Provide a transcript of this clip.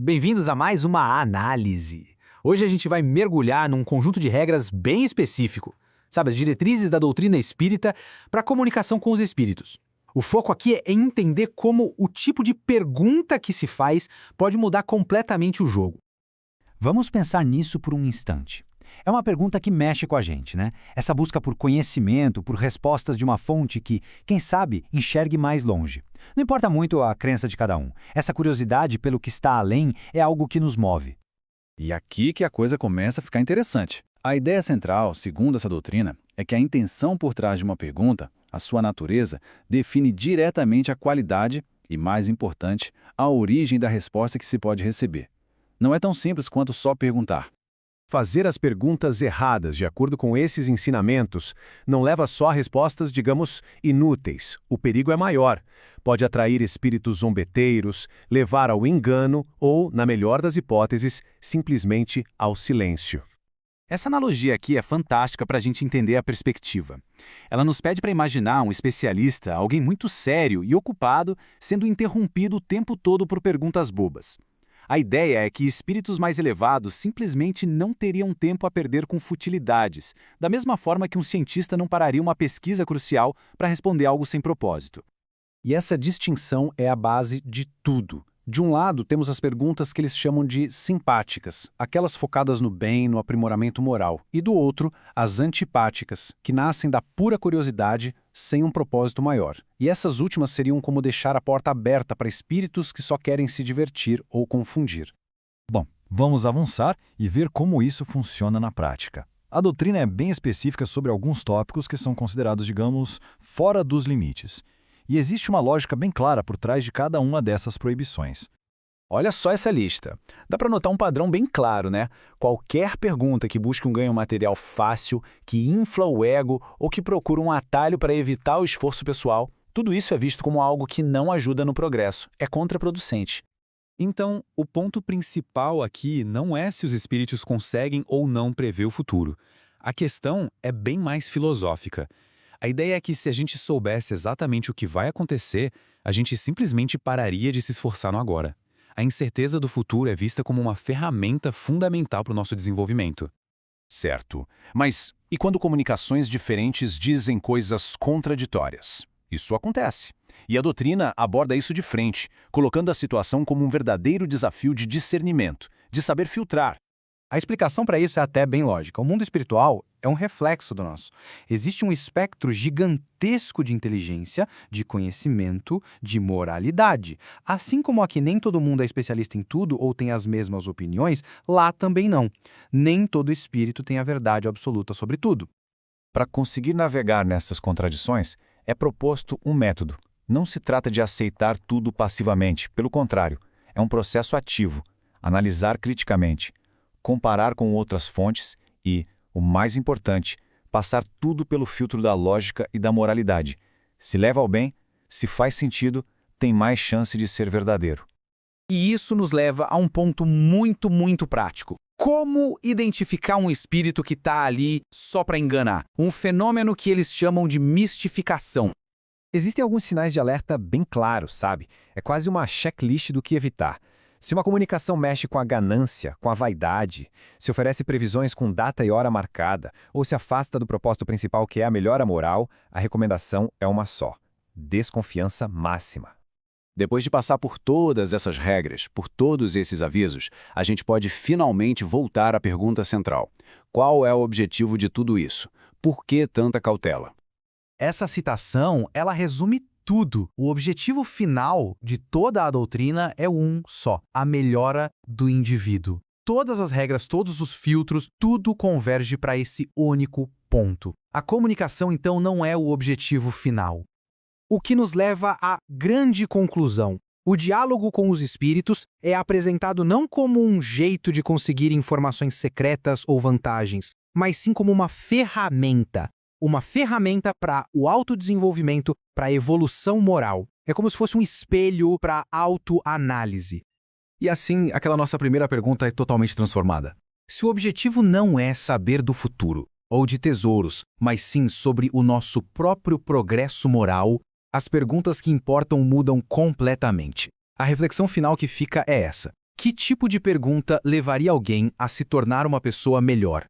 Bem-vindos a mais uma análise. Hoje a gente vai mergulhar num conjunto de regras bem específico, sabe, as diretrizes da doutrina espírita para a comunicação com os espíritos. O foco aqui é em entender como o tipo de pergunta que se faz pode mudar completamente o jogo. Vamos pensar nisso por um instante. É uma pergunta que mexe com a gente, né? Essa busca por conhecimento, por respostas de uma fonte que, quem sabe, enxergue mais longe. Não importa muito a crença de cada um. Essa curiosidade pelo que está além é algo que nos move. E aqui que a coisa começa a ficar interessante. A ideia central, segundo essa doutrina, é que a intenção por trás de uma pergunta, a sua natureza, define diretamente a qualidade e, mais importante, a origem da resposta que se pode receber. Não é tão simples quanto só perguntar. Fazer as perguntas erradas de acordo com esses ensinamentos não leva só a respostas, digamos, inúteis. O perigo é maior. Pode atrair espíritos zombeteiros, levar ao engano ou, na melhor das hipóteses, simplesmente ao silêncio. Essa analogia aqui é fantástica para a gente entender a perspectiva. Ela nos pede para imaginar um especialista, alguém muito sério e ocupado, sendo interrompido o tempo todo por perguntas bobas. A ideia é que espíritos mais elevados simplesmente não teriam tempo a perder com futilidades, da mesma forma que um cientista não pararia uma pesquisa crucial para responder algo sem propósito. E essa distinção é a base de tudo. De um lado, temos as perguntas que eles chamam de simpáticas, aquelas focadas no bem, no aprimoramento moral. E do outro, as antipáticas, que nascem da pura curiosidade, sem um propósito maior. E essas últimas seriam como deixar a porta aberta para espíritos que só querem se divertir ou confundir. Bom, vamos avançar e ver como isso funciona na prática. A doutrina é bem específica sobre alguns tópicos que são considerados, digamos, fora dos limites. E existe uma lógica bem clara por trás de cada uma dessas proibições. Olha só essa lista. Dá para notar um padrão bem claro, né? Qualquer pergunta que busque um ganho material fácil, que infla o ego ou que procura um atalho para evitar o esforço pessoal, tudo isso é visto como algo que não ajuda no progresso, é contraproducente. Então, o ponto principal aqui não é se os espíritos conseguem ou não prever o futuro. A questão é bem mais filosófica. A ideia é que se a gente soubesse exatamente o que vai acontecer, a gente simplesmente pararia de se esforçar no agora. A incerteza do futuro é vista como uma ferramenta fundamental para o nosso desenvolvimento. Certo. Mas e quando comunicações diferentes dizem coisas contraditórias? Isso acontece. E a doutrina aborda isso de frente, colocando a situação como um verdadeiro desafio de discernimento, de saber filtrar. A explicação para isso é até bem lógica. O mundo espiritual é um reflexo do nosso. Existe um espectro gigantesco de inteligência, de conhecimento, de moralidade. Assim como aqui nem todo mundo é especialista em tudo ou tem as mesmas opiniões, lá também não. Nem todo espírito tem a verdade absoluta sobre tudo. Para conseguir navegar nessas contradições, é proposto um método. Não se trata de aceitar tudo passivamente, pelo contrário, é um processo ativo. Analisar criticamente, comparar com outras fontes e, o mais importante, passar tudo pelo filtro da lógica e da moralidade. Se leva ao bem, se faz sentido, tem mais chance de ser verdadeiro. E isso nos leva a um ponto muito prático. Como identificar um espírito que está ali só para enganar? Um fenômeno que eles chamam de mistificação. Existem alguns sinais de alerta bem claros, sabe? É quase uma checklist do que evitar. Se uma comunicação mexe com a ganância, com a vaidade, se oferece previsões com data e hora marcada, ou se afasta do propósito principal que é a melhora moral, a recomendação é uma só: desconfiança máxima. Depois de passar por todas essas regras, por todos esses avisos, a gente pode finalmente voltar à pergunta central. Qual é o objetivo de tudo isso? Por que tanta cautela? Essa citação, ela resume tudo. O objetivo final de toda a doutrina é um só: a melhora do indivíduo. Todas as regras, todos os filtros, tudo converge para esse único ponto. A comunicação, então, não é o objetivo final. O que nos leva à grande conclusão. O diálogo com os espíritos é apresentado não como um jeito de conseguir informações secretas ou vantagens, mas sim como uma ferramenta. Uma ferramenta para o autodesenvolvimento, para a evolução moral. É como se fosse um espelho para a autoanálise. E assim, aquela nossa primeira pergunta é totalmente transformada. Se o objetivo não é saber do futuro ou de tesouros, mas sim sobre o nosso próprio progresso moral, as perguntas que importam mudam completamente. A reflexão final que fica é essa: Que tipo de pergunta levaria alguém a se tornar uma pessoa melhor?